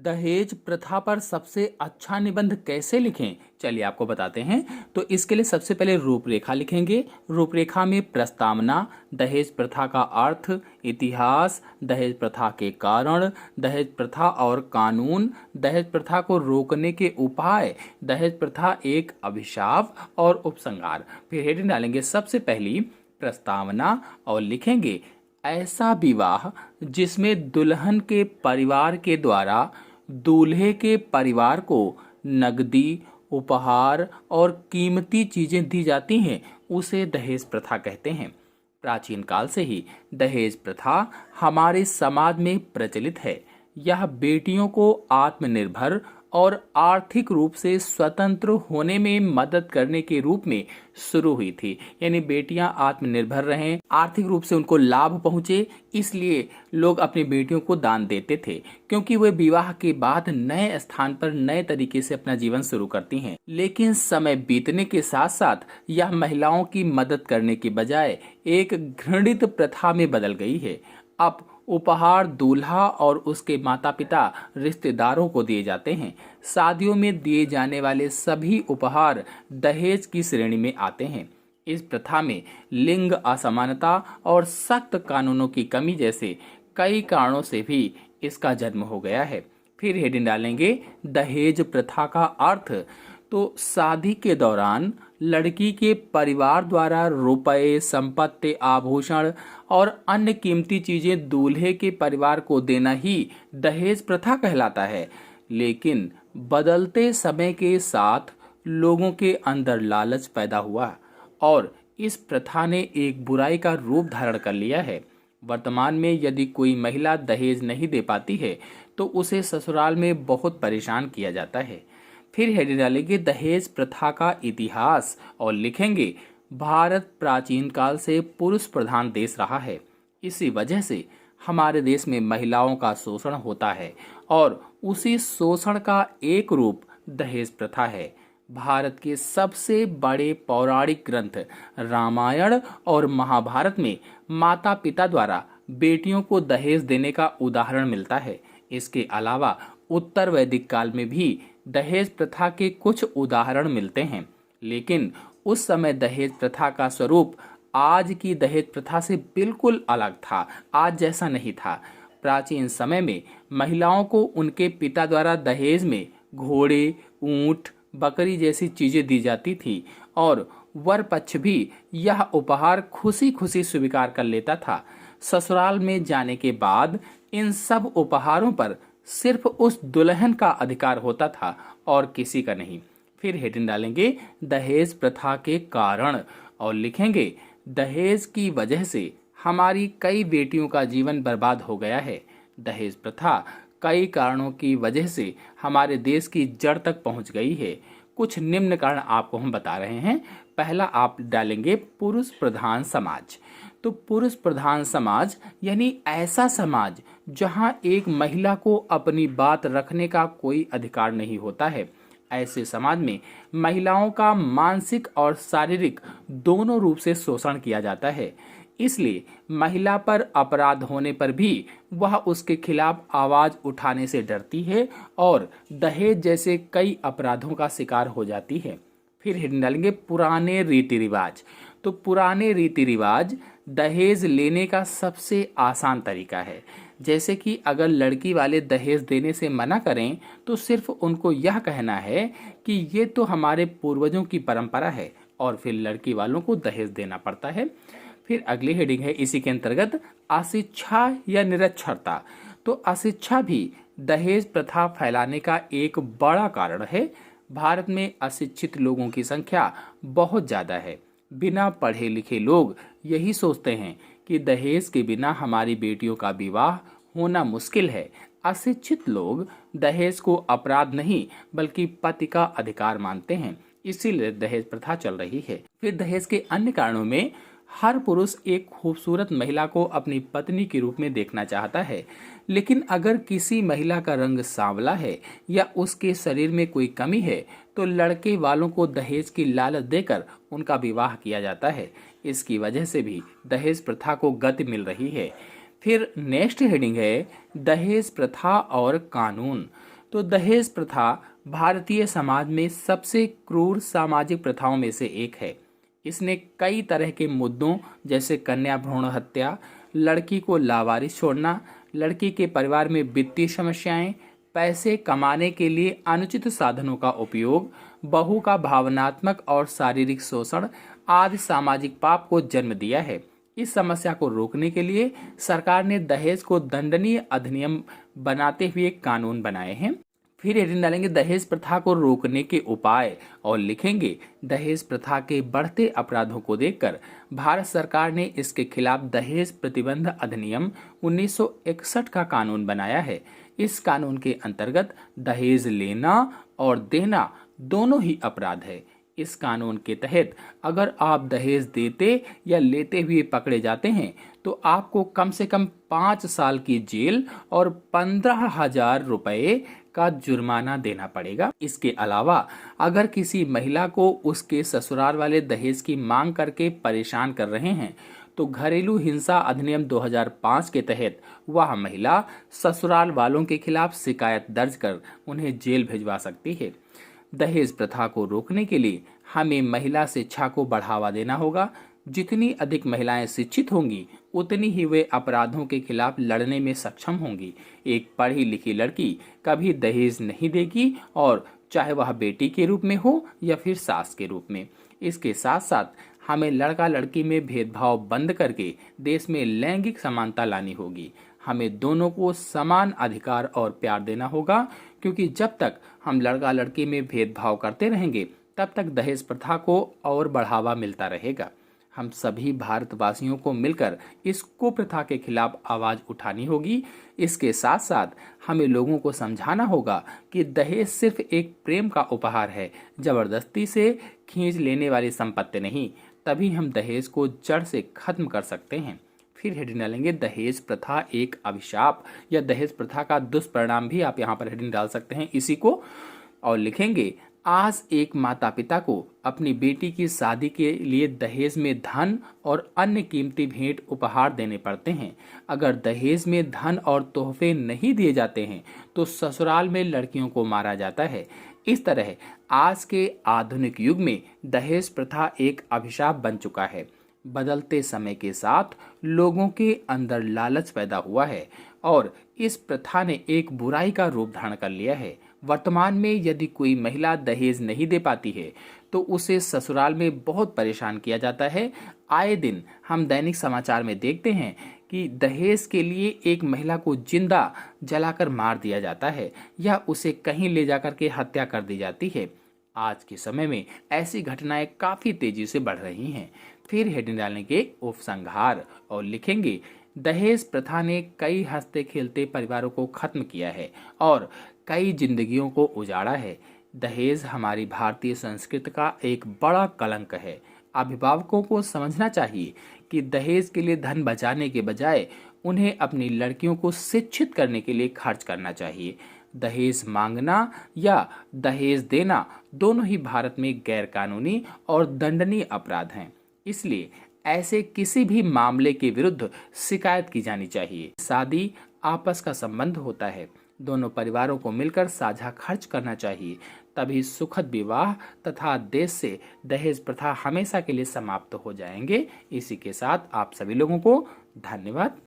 दहेज प्रथा पर सबसे अच्छा निबंध कैसे लिखें, चलिए आपको बताते हैं। तो इसके लिए सबसे पहले रूपरेखा लिखेंगे। रूपरेखा में प्रस्तावना, दहेज प्रथा का अर्थ, इतिहास, दहेज प्रथा के कारण, दहेज प्रथा और कानून, दहेज प्रथा को रोकने के उपाय, दहेज प्रथा एक अभिशाप और उपसंहार। फिर हेडिंग डालेंगे सबसे पहली प्रस्तावना और लिखेंगे ऐसा विवाह जिसमें दुल्हन के परिवार के द्वारा दूल्हे के परिवार को नगदी, उपहार और कीमती चीजें दी जाती हैं, उसे दहेज प्रथा कहते हैं। प्राचीन काल से ही दहेज प्रथा हमारे समाज में प्रचलित है। यह बेटियों को आत्मनिर्भर और आर्थिक रूप से स्वतंत्र होने में मदद करने के रूप में शुरू हुई थी। यानी बेटियां आत्मनिर्भर रहें, आर्थिक रूप से उनको लाभ पहुंचे, इसलिए लोग अपनी बेटियों को दान देते थे, क्योंकि वे विवाह के बाद नए स्थान पर नए तरीके से अपना जीवन शुरू करती हैं। लेकिन समय बीतने के साथ साथ यह महिलाओं की मदद करने की बजाय एक घृणित प्रथा में बदल गई है। अब उपहार दूल्हा और उसके माता पिता रिश्तेदारों को दिए जाते हैं। शादियों में दिए जाने वाले सभी उपहार दहेज की श्रेणी में आते हैं। इस प्रथा में लिंग असमानता और सख्त कानूनों की कमी जैसे कई कारणों से भी इसका जन्म हो गया है। फिर हेडिंग डालेंगे दहेज प्रथा का अर्थ। तो शादी के दौरान लड़की के परिवार द्वारा रुपए, संपत्ति, आभूषण और अन्य कीमती चीजें दूल्हे के परिवार को देना ही दहेज प्रथा कहलाता है। लेकिन बदलते समय के साथ लोगों के अंदर लालच पैदा हुआ और इस प्रथा ने एक बुराई का रूप धारण कर लिया है। वर्तमान में यदि कोई महिला दहेज नहीं दे पाती है तो उसे ससुराल में बहुत परेशान किया जाता है। फिर हेडिंग डालेंगे दहेज प्रथा का इतिहास और लिखेंगे भारत प्राचीन काल से पुरुष प्रधान देश रहा है। इसी वजह से हमारे देश में महिलाओं का शोषण होता है और उसी शोषण का एक रूप दहेज प्रथा है। भारत के सबसे बड़े पौराणिक ग्रंथ रामायण और महाभारत में माता पिता द्वारा बेटियों को दहेज देने का उदाहरण मिलता है। इसके अलावा उत्तर वैदिक काल में भी दहेज प्रथा के कुछ उदाहरण मिलते हैं। लेकिन उस समय दहेज प्रथा का स्वरूप आज की दहेज प्रथा से बिल्कुल अलग था, आज जैसा नहीं था। प्राचीन समय में महिलाओं को उनके पिता द्वारा दहेज में घोड़े, ऊंट, बकरी जैसी चीजें दी जाती थी और वर पक्ष भी यह उपहार खुशी खुशी स्वीकार कर लेता था। ससुराल में जाने के बाद इन सब उपहारों पर सिर्फ उस दुल्हन का अधिकार होता था और किसी का नहीं। फिर हेडिंग डालेंगे दहेज प्रथा के कारण और लिखेंगे दहेज की वजह से हमारी कई बेटियों का जीवन बर्बाद हो गया है। दहेज प्रथा कई कारणों की वजह से हमारे देश की जड़ तक पहुंच गई है। कुछ निम्न कारण आपको हम बता रहे हैं। पहला आप डालेंगे पुरुष प्रधान समाज। तो पुरुष प्रधान समाज यानी ऐसा समाज जहां एक महिला को अपनी बात रखने का कोई अधिकार नहीं होता है। ऐसे समाज में महिलाओं का मानसिक और शारीरिक दोनों रूप से शोषण किया जाता है। इसलिए महिला पर अपराध होने पर भी वह उसके खिलाफ आवाज उठाने से डरती है और दहेज जैसे कई अपराधों का शिकार हो जाती है। फिर हेडिंग डालेंगे पुराने रीति रिवाज। तो पुराने रीति रिवाज दहेज लेने का सबसे आसान तरीका है। जैसे कि अगर लड़की वाले दहेज देने से मना करें तो सिर्फ उनको यह कहना है कि ये तो हमारे पूर्वजों की परंपरा है और फिर लड़की वालों को दहेज देना पड़ता है। फिर अगली हेडिंग है इसी के अंतर्गत अशिक्षा या निरक्षरता। तो अशिक्षा भी दहेज प्रथा फैलाने का एक बड़ा कारण है। भारत में अशिक्षित लोगों की संख्या बहुत ज़्यादा है। बिना पढ़े लिखे लोग यही सोचते हैं कि दहेज के बिना हमारी बेटियों का विवाह होना मुश्किल है। अशिक्षित लोग दहेज को अपराध नहीं बल्कि पति का अधिकार मानते हैं, इसीलिए दहेज प्रथा चल रही है। फिर दहेज के अन्य कारणों में हर पुरुष एक खूबसूरत महिला को अपनी पत्नी के रूप में देखना चाहता है। लेकिन अगर किसी महिला का रंग सांवला है या उसके शरीर में कोई कमी है तो लड़के वालों को दहेज की लालच देकर उनका विवाह किया जाता है। इसकी वजह से भी दहेज प्रथा को गति मिल रही है। फिर नेक्स्ट हेडिंग है दहेज प्रथा और कानून। तो दहेज प्रथा भारतीय समाज में सबसे क्रूर सामाजिक प्रथाओं में से एक है। इसने कई तरह के मुद्दों जैसे कन्या भ्रूण हत्या, लड़की को लावारिस छोड़ना, लड़की के परिवार में वित्तीय समस्याएं, पैसे कमाने के लिए अनुचित साधनों का उपयोग, बहू का भावनात्मक और शारीरिक शोषण आदि सामाजिक पाप को जन्म दिया है। इस समस्या को रोकने के लिए सरकार ने दहेज को दंडनीय अधिनियम बनाते हुए कानून बनाए हैं। फिर हेडिंग डालेंगे दहेज प्रथा को रोकने के उपाय और लिखेंगे दहेज प्रथा के बढ़ते अपराधों को देखकर भारत सरकार ने इसके खिलाफ दहेज प्रतिबंध अधिनियम 1961 का कानून बनाया है। इस कानून के अंतर्गत दहेज लेना और देना दोनों ही अपराध है। इस कानून के तहत अगर आप दहेज देते या लेते हुए पकड़े जाते हैं तो आपको कम से कम 5 साल की जेल और 15,000 रुपए का जुर्माना देना पड़ेगा। इसके अलावा अगर किसी महिला को उसके ससुराल वाले दहेज की मांग करके परेशान कर रहे हैं तो घरेलू हिंसा अधिनियम 2005 के तहत वह महिला ससुराल वालों के खिलाफ शिकायत दर्ज कर उन्हें जेल भिजवा सकती है। दहेज प्रथा को रोकने के लिए हमें महिला शिक्षा को बढ़ावा देना होगा। जितनी अधिक महिलाएं शिक्षित होंगी उतनी ही वे अपराधों के खिलाफ लड़ने में सक्षम होंगी। एक पढ़ी लिखी लड़की कभी दहेज नहीं देगी, और चाहे वह बेटी के रूप में हो या फिर सास के रूप में। इसके साथ साथ हमें लड़का लड़की में भेदभाव बंद करके देश में लैंगिक समानता लानी होगी। हमें दोनों को समान अधिकार और प्यार देना होगा, क्योंकि जब तक हम लड़का लड़की में भेदभाव करते रहेंगे तब तक दहेज प्रथा को और बढ़ावा मिलता रहेगा। हम सभी भारतवासियों को मिलकर इस कुप्रथा के खिलाफ आवाज उठानी होगी। इसके साथ साथ हमें लोगों को समझाना होगा कि दहेज सिर्फ एक प्रेम का उपहार है, जबरदस्ती से खींच लेने वाली संपत्ति नहीं। तभी हम दहेज को जड़ से खत्म कर सकते हैं। फिर हेडिंग डालेंगे दहेज प्रथा एक अभिशाप, या दहेज प्रथा का दुष्परिणाम भी आप यहाँ पर हेडिंग डाल सकते हैं इसी को, और लिखेंगे आज एक माता पिता को अपनी बेटी की शादी के लिए दहेज में धन और अन्य कीमती भेंट उपहार देने पड़ते हैं। अगर दहेज में धन और तोहफे नहीं दिए जाते हैं तो ससुराल में लड़कियों को मारा जाता है। इस तरह आज के आधुनिक युग में दहेज प्रथा एक अभिशाप बन चुका है। बदलते समय के साथ लोगों के अंदर लालच पैदा हुआ है और इस प्रथा ने एक बुराई का रूप धारण कर लिया है। वर्तमान में यदि कोई महिला दहेज नहीं दे पाती है तो उसे ससुराल में बहुत परेशान किया जाता है। आए दिन हम दैनिक समाचार में देखते हैं कि दहेज के लिए एक महिला को जिंदा जलाकर मार दिया जाता है या उसे कहीं ले जाकर के हत्या कर दी जाती है। आज के समय में ऐसी घटनाएं काफी तेजी से बढ़ रही हैं। फिर हेडिंग डालने के उपसंहार और लिखेंगे दहेज प्रथा ने कई हंसते खेलते परिवारों को खत्म किया है और कई जिंदगियों को उजाड़ा है। दहेज हमारी भारतीय संस्कृति का एक बड़ा कलंक है। अभिभावकों को समझना चाहिए कि दहेज के लिए धन बचाने के बजाय उन्हें अपनी लड़कियों को शिक्षित करने के लिए खर्च करना चाहिए। दहेज मांगना या दहेज देना दोनों ही भारत में गैर कानूनी और दंडनीय अपराध हैं। इसलिए ऐसे किसी भी मामले के विरुद्ध शिकायत की जानी चाहिए। शादी आपस का संबंध होता है, दोनों परिवारों को मिलकर साझा खर्च करना चाहिए, तभी सुखद विवाह तथा देश से दहेज प्रथा हमेशा के लिए समाप्त हो जाएंगे। इसी के साथ आप सभी लोगों को धन्यवाद।